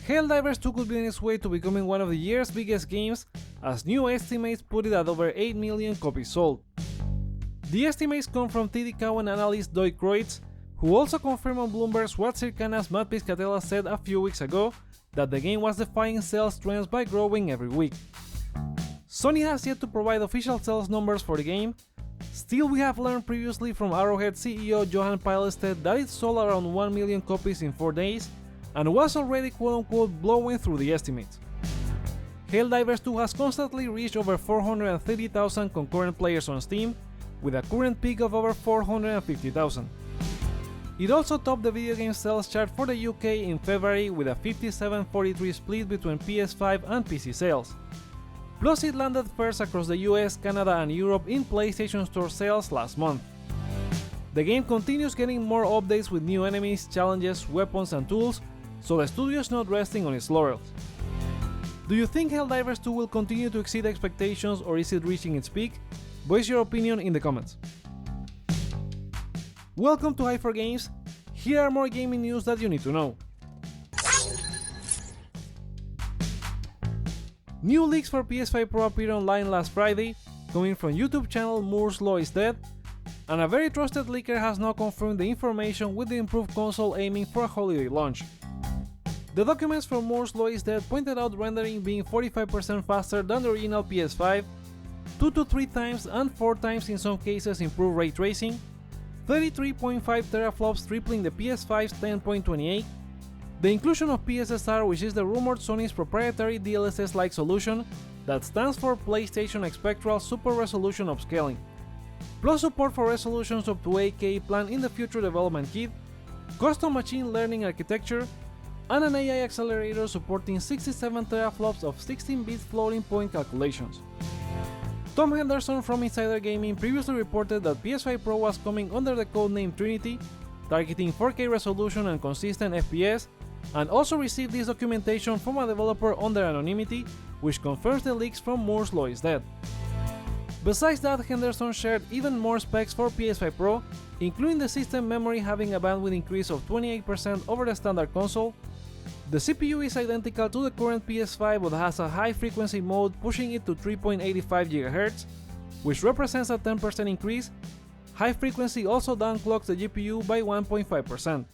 Helldivers 2 could be on its way to becoming one of the year's biggest games, as new estimates put it at over 8 million copies sold. The estimates come from TD Cowen analyst Doig Kreutz, who also confirmed on Bloomberg's what Circana's Matt Piscatella said a few weeks ago, that the game was defying sales trends by growing every week. Sony has yet to provide official sales numbers for the game. Still, we have learned previously from Arrowhead CEO Johan Pilestedt that it sold around 1 million copies in 4 days, and was already quote-unquote blowing through the estimates. Helldivers 2 has constantly reached over 430,000 concurrent players on Steam, with a current peak of over 450,000. It also topped the video game sales chart for the UK in February with a 57-43 split between PS5 and PC sales. Plus, it landed first across the US, Canada and Europe in PlayStation Store sales last month. The game continues getting more updates with new enemies, challenges, weapons and tools, so the studio is not resting on its laurels. Do you think Helldivers 2 will continue to exceed expectations, or is it reaching its peak? Voice your opinion in the comments. Welcome to Hyper Games. Here are more gaming news that you need to know. New leaks for PS5 Pro appeared online last Friday, coming from YouTube channel Moore's Law is Dead, and a very trusted leaker has now confirmed the information with the improved console aiming for a holiday launch. The documents from Moore's Law is Dead pointed out rendering being 45% faster than the original PS5, 2 to 3 times and 4 times in some cases improved ray tracing, 33.5 teraflops tripling the PS5's 10.28, the inclusion of PSSR, which is the rumored Sony's proprietary DLSS-like solution that stands for PlayStation Spectral Super Resolution Upscaling, plus support for resolutions up to 8K planned in the future development kit, custom machine learning architecture, and an AI accelerator supporting 67 teraflops of 16-bit floating point calculations. Tom Henderson from Insider Gaming previously reported that PS5 Pro was coming under the codename Trinity, targeting 4K resolution and consistent FPS, and also received this documentation from a developer under anonymity, which confirms the leaks from Moore's Law is Dead. Besides that, Henderson shared even more specs for PS5 Pro, including the system memory having a bandwidth increase of 28% over the standard console. The CPU is identical to the current PS5 but has a high frequency mode pushing it to 3.85 GHz, which represents a 10% increase. High frequency also downclocks the GPU by 1.5%,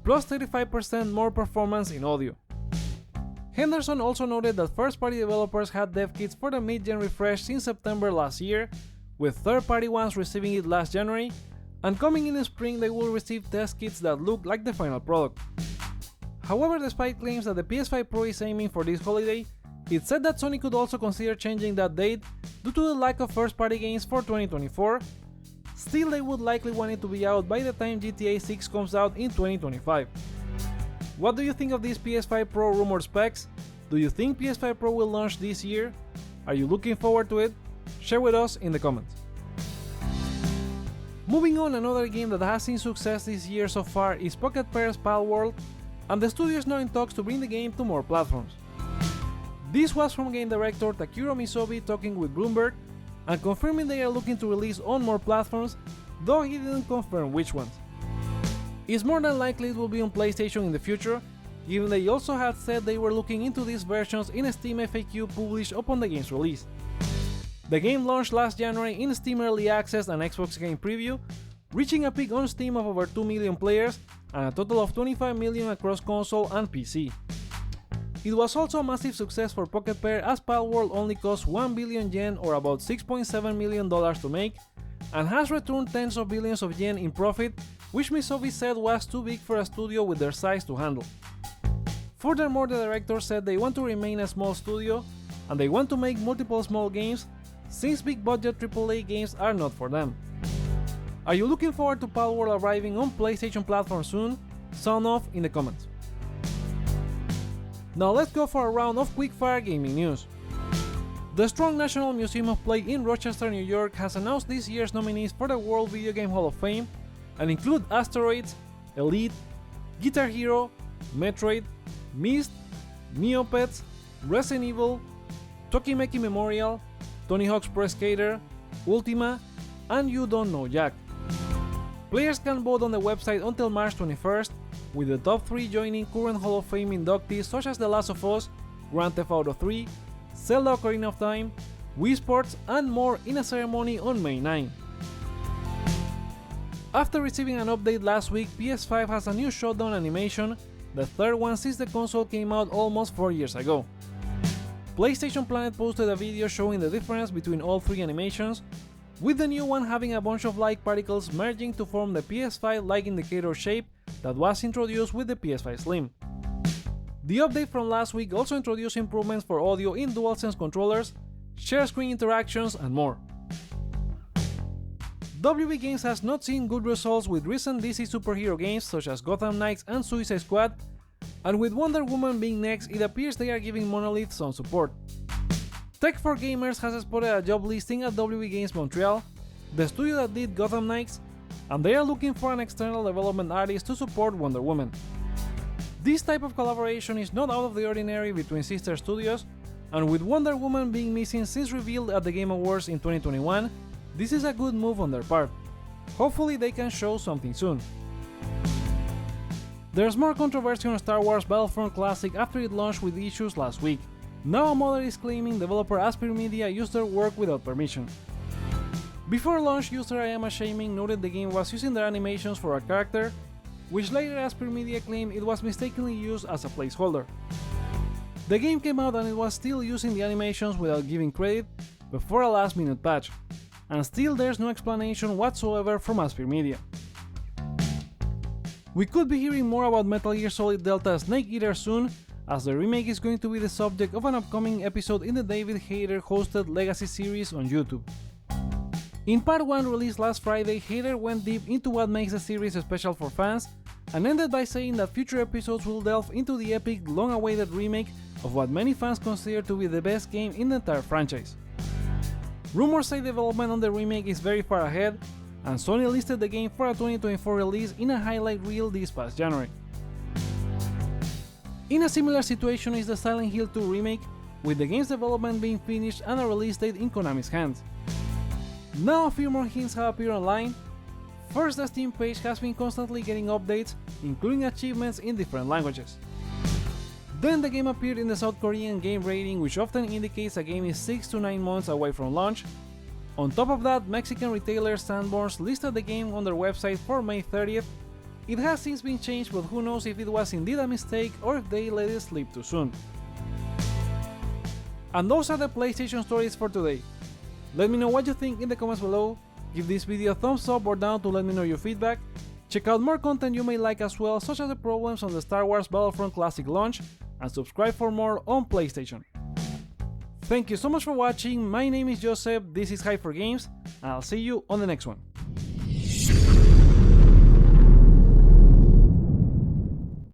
plus 35% more performance in audio. Henderson also noted that first-party developers had dev kits for the mid-gen refresh since September last year, with third-party ones receiving it last January, and coming in spring they will receive test kits that look like the final product. However, despite claims that the PS5 Pro is aiming for this holiday, it said that Sony could also consider changing that date due to the lack of first-party games for 2024. Still, they would likely want it to be out by the time GTA 6 comes out in 2025. What do you think of these PS5 Pro rumored specs? Do you think PS5 Pro will launch this year? Are you looking forward to it? Share with us in the comments. Moving on, another game that has seen success this year so far is Pocket Pair's Palworld, and the studio is now in talks to bring the game to more platforms. This was from game director Takuro Misobi talking with Bloomberg and confirming they are looking to release on more platforms, though he didn't confirm which ones. It's more than likely it will be on PlayStation in the future, given they also had said they were looking into these versions in a Steam FAQ published upon the game's release. The game launched last January in Steam Early Access and Xbox Game Preview, reaching a peak on Steam of over 2 million players and a total of 25 million across console and PC. It was also a massive success for Pocket Pair, as Palworld only cost 1 billion yen or about $6.7 million to make, and has returned tens of billions of yen in profit, which Misobi said was too big for a studio with their size to handle. Furthermore, the director said they want to remain a small studio, and they want to make multiple small games, since big budget AAA games are not for them. Are you looking forward to Palworld arriving on PlayStation platform soon? Sound off in the comments. Now let's go for a round of quickfire gaming news. The Strong National Museum of Play in Rochester, New York has announced this year's nominees for the World Video Game Hall of Fame and include Asteroids, Elite, Guitar Hero, Metroid, Myst, Neopets, Resident Evil, Tokimeki Memorial, Tony Hawk's Pro Skater, Ultima, and You Don't Know Jack. Players can vote on the website until March 21st, with the top 3 joining current Hall of Fame inductees such as The Last of Us, Grand Theft Auto 3, Zelda Ocarina of Time, Wii Sports, and more in a ceremony on May 9. After receiving an update last week, PS5 has a new ShutDown animation, the third one since the console came out almost 4 years ago. PlayStation Planet posted a video showing the difference between all 3 animations, with the new one having a bunch of light particles merging to form the PS5 like indicator shape that was introduced with the PS5 Slim. The update from last week also introduced improvements for audio in DualSense controllers, share screen interactions, and more. WB Games has not seen good results with recent DC superhero games such as Gotham Knights and Suicide Squad, and with Wonder Woman being next, it appears they are giving Monolith some support. Tech4Gamers has spotted a job listing at WB Games Montreal, the studio that did Gotham Knights, and they are looking for an external development artist to support Wonder Woman. This type of collaboration is not out of the ordinary between sister studios, and with Wonder Woman being missing since revealed at the Game Awards in 2021, this is a good move on their part. Hopefully they can show something soon. There's more controversy on Star Wars Battlefront Classic after it launched with issues last week. Now a modder is claiming developer Aspyr Media used their work without permission. Before launch, user IamAshaming noted the game was using their animations for a character, which later Aspyr Media claimed it was mistakenly used as a placeholder. The game came out and it was still using the animations without giving credit before a last-minute patch, and still there's no explanation whatsoever from Aspyr Media. We could be hearing more about Metal Gear Solid Delta Snake Eater soon, as the remake is going to be the subject of an upcoming episode in the David Hayter hosted Legacy series on YouTube. In part 1 released last Friday, Hayter went deep into what makes the series special for fans, and ended by saying that future episodes will delve into the epic, long-awaited remake of what many fans consider to be the best game in the entire franchise. Rumors say development on the remake is very far ahead, and Sony listed the game for a 2024 release in a highlight reel this past January. In a similar situation is the Silent Hill 2 remake, with the game's development being finished and a release date in Konami's hands. Now a few more hints have appeared online. First, the Steam page has been constantly getting updates, including achievements in different languages. Then the game appeared in the South Korean game rating, which often indicates a game is 6 to 9 months away from launch. On top of that, Mexican retailer Sanborns listed the game on their website for May 30th. It has since been changed, but who knows if it was indeed a mistake or if they let it slip too soon. And those are the PlayStation stories for today. Let me know what you think in the comments below, give this video a thumbs up or down to let me know your feedback, check out more content you may like as well, such as the problems on the Star Wars Battlefront Classic launch, and subscribe for more on PlayStation. Thank you so much for watching, my name is Joseph, this is Hype4Games, and I'll see you on the next one.